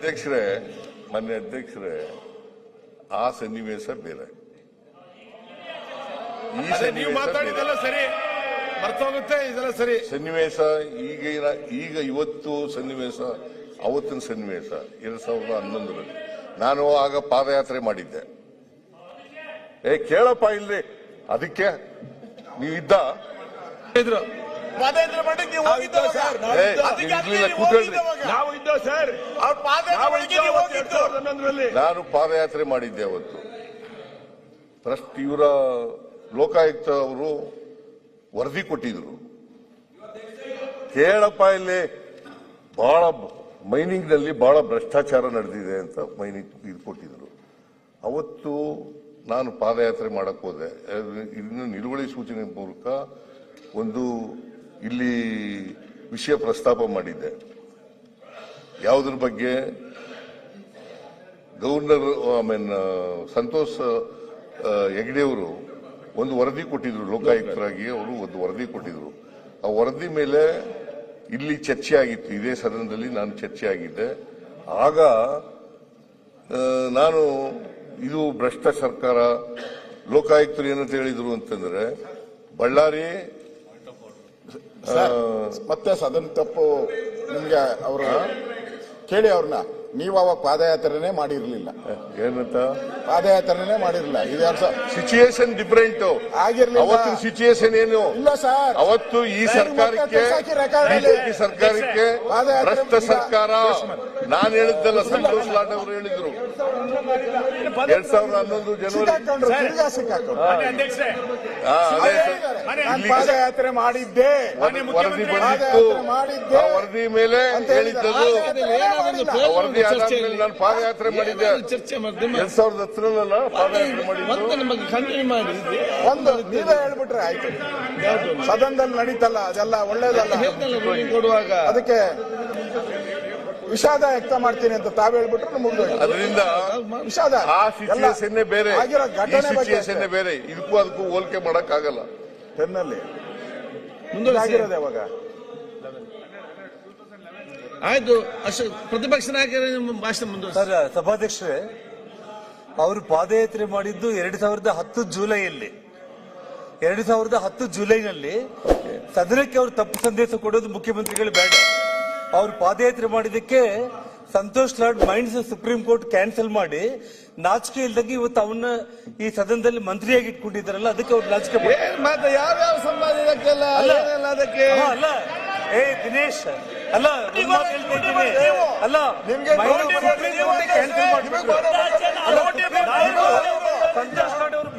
ಅಧ್ಯಕ್ಷರೇ, ಮಾನ್ಯ ಅಧ್ಯಕ್ಷರೇ, ಆ ಸನ್ನಿವೇಶ ಬೇರೆ. ನೀವು ಮಾತಾಡಿದೆಲ್ಲ ಸರಿ, ಮರ್ತೋಗುತ್ತೆ, ಇದೆಲ್ಲ ಸರಿ. ಸನ್ನಿವೇಶ ಈಗ ಇವತ್ತು ಸನ್ನಿವೇಶ, ಅವತ್ತಿನ ಸನ್ನಿವೇಶ 2011ರಲ್ಲಿ ನಾನು ಆಗ ಪಾದಯಾತ್ರೆ ಮಾಡಿದ್ದೆ. ಕೇಳಪ್ಪ ಇಲ್ಲಿ, ಅದಕ್ಕೆ ನೀವಿದ್ದ ಪಾದಯಾತ್ರೆ ಮಾಡಿ ನೀವು ಹೋಗಿದ್ದೋ ಸರ್? ನಾವು ಇದ್ದೋ ಸರ್. ನಾನು ಪಾದಯಾತ್ರೆ ಮಾಡಿದ್ದೆ ಅವತ್ತು. ಇವರ ಲೋಕಾಯುಕ್ತ ಅವರು ವರದಿ ಕೊಟ್ಟಿದ್ರು. ಕೇಳಪ್ಪ ಇಲ್ಲಿ, ಬಹಳ ಮೈನಿಂಗ್ ನಲ್ಲಿ ಬಹಳ ಭ್ರಷ್ಟಾಚಾರ ನಡೆದಿದೆ ಅಂತ ಮೈನಿಂಗ್ ಇದು ಕೊಟ್ಟಿದ್ರು. ಅವತ್ತು ನಾನು ಪಾದಯಾತ್ರೆ ಮಾಡಕ್ ಹೋದೆ. ಇನ್ನು ನಿಲುವಳಿ ಸೂಚನೆ ಮೂಲಕ ಒಂದು ಇಲ್ಲಿ ವಿಷಯ ಪ್ರಸ್ತಾಪ ಮಾಡಿದ್ದೆ. ಯಾವುದ್ರ ಬಗ್ಗೆ? ಗವರ್ನರ್ ಸಂತೋಷ್ ಹೆಗ್ಡೆ ಅವರು ಒಂದು ವರದಿ ಕೊಟ್ಟಿದ್ರು, ಲೋಕಾಯುಕ್ತರಾಗಿ ಅವರು ಒಂದು ವರದಿ ಕೊಟ್ಟಿದ್ರು. ಆ ವರದಿ ಮೇಲೆ ಇಲ್ಲಿ ಚರ್ಚೆ ಆಗಿತ್ತು, ಇದೇ ಸದನದಲ್ಲಿ ನಾನು ಚರ್ಚೆ ಆಗಿದ್ದೆ. ಆಗ ನಾನು ಇದು ಭ್ರಷ್ಟ ಸರ್ಕಾರ, ಲೋಕಾಯುಕ್ತರು ಏನಂತ ಹೇಳಿದ್ರು ಅಂತಂದ್ರೆ, ಬಳ್ಳಾರಿ ಮತ್ತೆ ಸದನ ತಪ್ಪು ನಿಮ್ಗೆ ಅವರು ಕೇಳಿ, ಅವ್ರನ್ನ ನೀವು ಅವಾಗ ಪಾದಯಾತ್ರೆನೇ ಮಾಡಿರ್ಲಿಲ್ಲ. ಏನಂತ ಪಾದಯಾತ್ರೆನೇ ಮಾಡಿರ್ಲಿಲ್ಲ. Situation different ಆಗಿರ್ಲಿಲ್ಲ. ಅವತ್ತಿನ ಸಿಚುಯೇಷನ್ ಏನು ಇಲ್ಲ ಸರ್. ಅವತ್ತು ಈ ಸರ್ಕಾರಕ್ಕೆ, ಬಿಜೆಪಿ ಸರ್ಕಾರಕ್ಕೆ ಭ್ರಷ್ಟ ಸರ್ಕಾರ. ನಾನು ಹೇಳಿದ್ದಲ್ಲ, ಸಂತೋಷ್ ಲಾಡ್ ಅವರು ಹೇಳಿದ್ರು 2011 ಜನವರಿ. ಪಾದಯಾತ್ರೆ ಮಾಡಿದ್ದೆ, ವರದಿ ಬಂದಿತ್ತು. ಆ ವರದಿ ಮೇಲೆ ಹೇಳಿದ್ದದು. ವರದಿ ಆಧಾರದಲ್ಲಿ ನಾನು ಪಾದಯಾತ್ರೆ ಮಾಡಿದ್ದೆ 2010 ಪಾದಯಾತ್ರೆ ಮಾಡಿದ್ದು. ಒಂದು ನೀವೇ ಹೇಳ್ಬಿಟ್ರೆ ಆಯ್ತು. ಸದನದಲ್ಲಿ ನಡೀತಲ್ಲ, ಅದೆಲ್ಲ ಒಳ್ಳೇದಲ್ಲ. ಅದಕ್ಕೆ ವಿಷಾದ ವ್ಯಕ್ತ ಮಾಡ್ತೀನಿ ಅಂತ ತಾವ್ ಹೇಳ್ಬಿಟ್ರೆ ಮುಗಿದೋಯ್ತು. ಅದರಿಂದ ವಿಷಾದ ಆ ಸಿಚುಯೇಷನ್ ಬೇರೆ, ಆಗಿರೋ ಘಟನೆ ಸಿಚುಯೇಷನ್ ಬೇರೆ. ಇದಕ್ಕೂ ಅದಕ್ಕೂ ಹೋಲಿಕೆ ಮಾಡಕ್ ಆಗಲ್ಲ. ಟೆನ್ನಲ್ಲಿ ಮುಂದಾಗಿರೋದು ಯಾವಾಗ? ಆಯ್ತು, ಪ್ರತಿಪಕ್ಷ ನಾಯಕರ ಭಾಷಣ ಮುಂದೆ. ಸರ್, ಸಭಾಧ್ಯಕ್ಷರೇ, ಅವರು ಪಾದಯಾತ್ರೆ ಮಾಡಿದ್ದು 2010 ಜುಲೈಯಲ್ಲಿ. 2010 ಜುಲೈನಲ್ಲಿ ಸದನಕ್ಕೆ ಅವರು ತಪ್ಪು ಸಂದೇಶ ಕೊಡೋದು ಮುಖ್ಯಮಂತ್ರಿಗಳು ಬೇಡ. ಅವರು ಪಾದಯಾತ್ರೆ ಮಾಡಿದ್ದಕ್ಕೆ Santosh Lad mines supreme court cancel ಮಾಡಿ ನಾಚಿಕೆ ಇಲ್ದಂಗೆ ಇವತ್ತು ಅವನ್ನ ಈ ಸದನದಲ್ಲಿ ಮಂತ್ರಿಯಾಗಿ ಇಟ್ಕೊಂಡಿದ್ದಾರಲ್ಲ, ಅದಕ್ಕೆ ಅವ್ರು ನಾಚಿಕೆ. ಯಾವ್ಯಾವ ಸಂಬಂಧ ಇದಕ್ಕೆಲ್ಲ ಅದಕ್ಕೆ ಅಲ್ಲ. ದಿನೇಶ್, ಅಲ್ಲ ಅಲ್ಲ, ಸಂತೋಷ್ ಲಾಡ್ ಅವರು